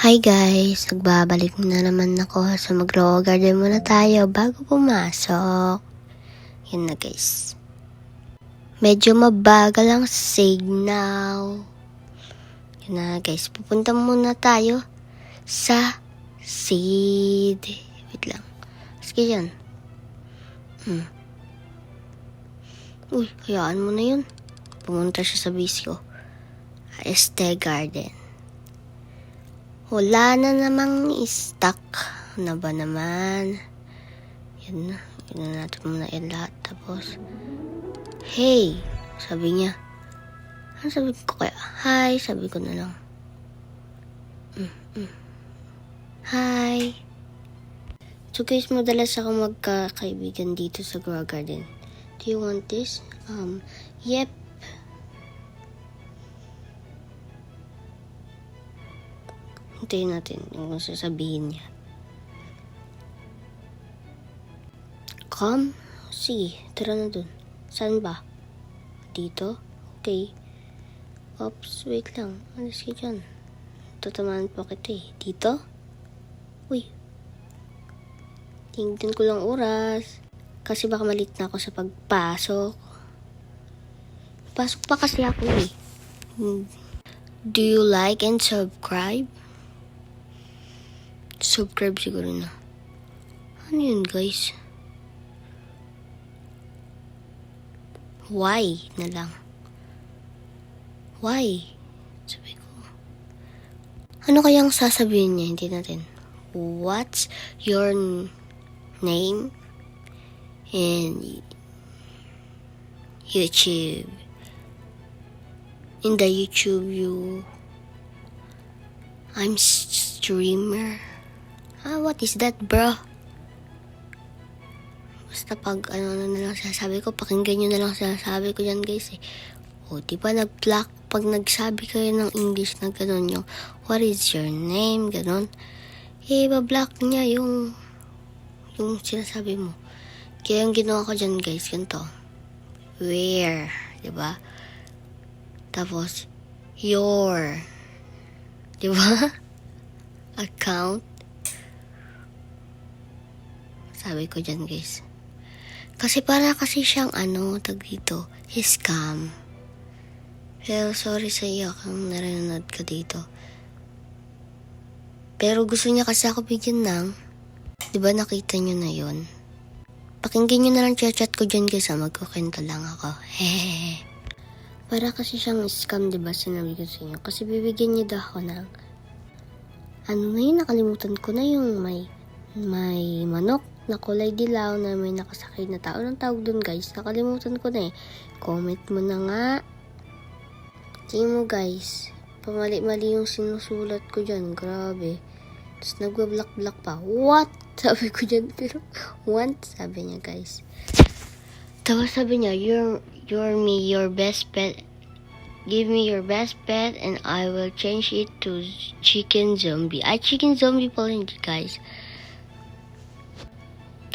Hi guys! Nagbabalik na naman ako. So mag-raw garden muna tayo bago pumasok. Yan na guys. Medyo mabagal ang signal. Yan na guys. Pupunta muna tayo sa seed. Wait lang. Sige yan. Uy, hayaan mo na yun. Pumunta siya sa base ko. Este Garden. Wala na namang stock. Ano ba naman? Yan na. Yan na natin muna yan lahat. Tapos, hey! Sabi niya. Ano sabi ko kaya? Hi! Sabi ko na lang. Hi! So guys, madalas ako magkakaibigan dito sa Grow Garden. Do you want this? Yep. Hintayin natin yung sasabihin niya. Come? Sige, tara na dun. Saan ba? Dito? Okay. Oops, wait lang. Alis ka dyan. Tatamaan pa kita eh. Dito? Uy. Tingnan ko lang oras. Kasi baka malit na ako sa pagpasok. Pasok pa kasi ako eh. Do you like and subscribe? Subscribe siguro na. Ano yun guys? Why na lang? Why? Sabi ko. Ano kayang sasabihin niya? Hindi natin. What's your name? And YouTube. In the YouTube I'm streamer. What is that, bro? Basta pag ano na lang sasabi ko, pakinggan nyo na lang sasabi ko dyan guys eh. O, diba nag-block pag nagsabi kayo ng English na gano'n yung what is your name, gano'n. Eh, ba-block niya yung sinasabi mo. Kaya yung ginawa ko dyan guys, ganito. Where, diba? Tapos, your, diba? Account. Sabi ko dyan guys. Kasi para kasi siyang tag dito, scam. Pero sorry sa iyo kung narinig ka dito. Pero gusto niya kasi ako bigyan ng, diba nakita niyo na yon. Pakinggan niyo na lang chat ko dyan guys, magkukwento lang ako. Hehehe. Para kasi siyang scam, diba sinabi ko sa inyo. Kasi bibigyan niya daw ako ng, ano na yun, nakalimutan ko na yung may manok na kulay dilaw na may nakasakay na tao. Anong tawag dun guys? Nakalimutan ko na eh. Comment mo na nga. Tingin mo guys, pamali-mali yung sinusulat ko dyan. Grabe. Tapos nagwa-block pa. What? Sabi ko dyan. Pero what? Sabi niya guys. Tapos sabi niya, you're me, your best pet. Give me your best pet and I will change it to chicken zombie. Chicken zombie pala yun guys.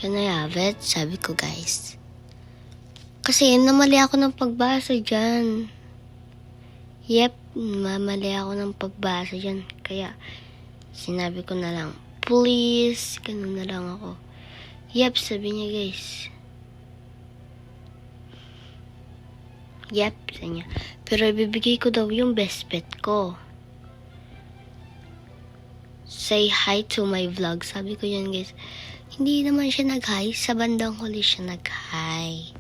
Can I have it? Sabi ko guys. Kasi namali ako ng pagbasa dyan. Yep, namali ako ng pagbasa dyan. Kaya sinabi ko na lang, please, ganun na lang ako. Yep, sabi niya guys. Yep, sabi niya. Pero ibibigay ko daw yung best pet ko. Say hi to my vlog. Sabi ko yan guys. Hindi naman siya nag-hi. Sa bandang huli siya nag-hi.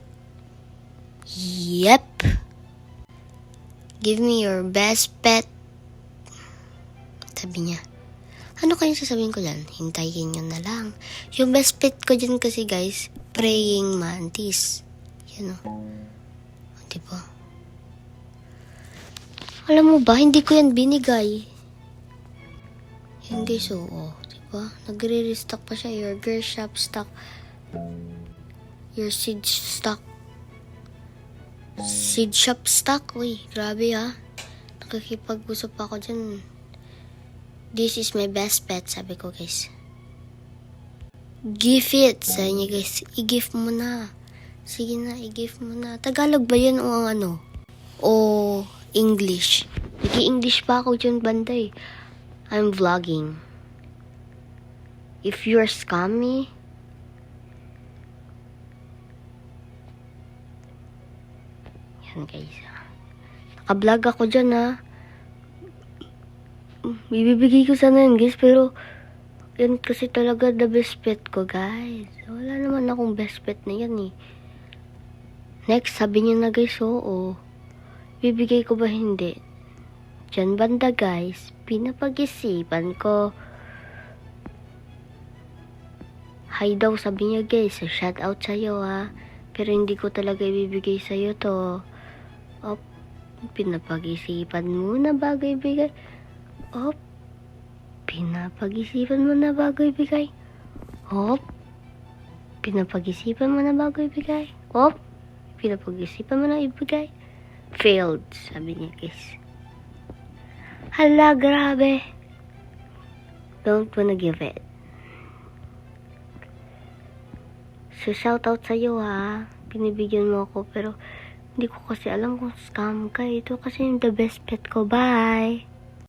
Yep. Give me your best pet. Sabi niya. Ano kayong sasabihin ko dyan? Hintayin nyo na lang. Yung best pet ko dyan kasi guys, praying mantis. Yan o. Diba? Alam mo ba, hindi ko yan binigay. Yan guys, oo. Diba? Nagre-restock pa siya. Your girl shop stock. Your seed stock. Seed shop stock. Uy, grabe ha. Nakikipag-usap ako dyan. This is my best pet, sabi ko guys. Give it. Sabi niya guys, i-give mo na. Sige na, i-give mo na. Tagalog ba yan o o English? Nag-i-English pa ako dyan banda eh. I'm vlogging. If you're scammy, yan guys. Naka-vlog ako dyan ha. Ibibigay ko sana yun guys, pero yan kasi talaga the best pet ko guys. Wala naman akong best pet na yan eh. Next, sabi niya na guys, oo. Bibigay ko ba hindi? Diyan banda guys, pinapag-isipan ko. Hi daw sabi niya guys, shout out sa'yo ha. Pero hindi ko talaga ibibigay sa'yo to. Op, pinapag-isipan muna bago ibigay. Op, pinapag-isipan mo na bago ibigay. Op, pinapag-isipan mo na bago ibigay. Op, pinapag-isipan mo na ibigay. Failed, sabi niya guys. Hala, grabe. Don't wanna give it. So, shoutout sa'yo ha. Pinibigyan mo ako, pero hindi ko kasi alam kung scam ka. Ito kasi yung the best pet ko. Bye!